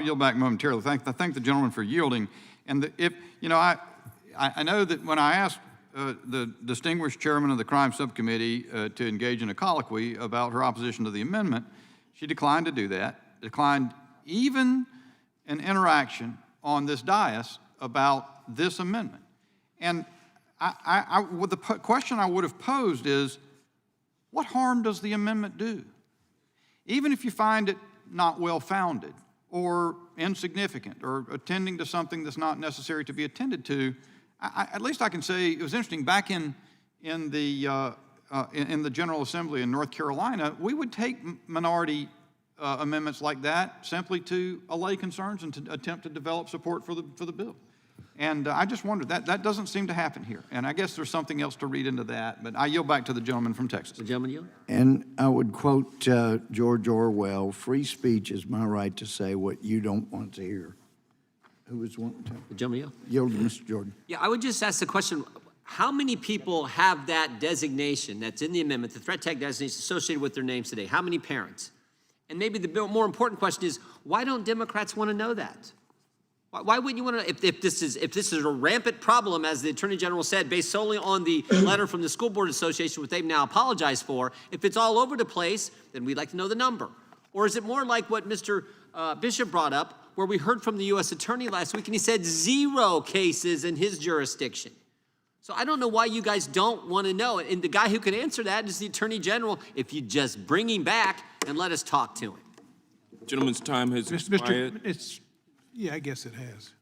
Yield back momentarily. I thank the gentleman for yielding. And if you know, I know that when I asked the distinguished chairman of the crime subcommittee to engage in a colloquy about her opposition to the amendment, she declined to do that. Declined even an interaction on this dais about this amendment. And the question I would have posed is, what harm does the amendment do? Even if you find it not well-founded or insignificant or attending to something that's not necessary to be attended to, at least I can say it was interesting. Back in the General Assembly in North Carolina, we would take minority amendments like that simply to allay concerns and to attempt to develop support for the bill. And I just wondered, that doesn't seem to happen here. And I guess there's something else to read into that, but I yield back to the gentleman from Texas. The gentleman yield. And I would quote George Orwell, free speech is my right to say what you don't want to hear. Who was wanting to? The gentleman Yield to Mr. Jordan. Yeah, I would just ask the question, how many people have that designation that's in the amendment, the threat tag designation associated with their names today? How many parents? And maybe the more important question is, why don't Democrats want to know that? Why wouldn't you want to, if this is a rampant problem, as the Attorney General said, based solely on the letter from the School Board Association, which they've now apologized for, if it's all over the place, then we'd like to know the number. Or is it more like what Mr. Bishop brought up, where we heard from the U.S. Attorney last week, and he said 0 cases in his jurisdiction. So I don't know why you guys don't want to know. And the guy who can answer that is the Attorney General, if you just bring him back and let us talk to him. Gentleman's time has expired. Yeah, I guess it has.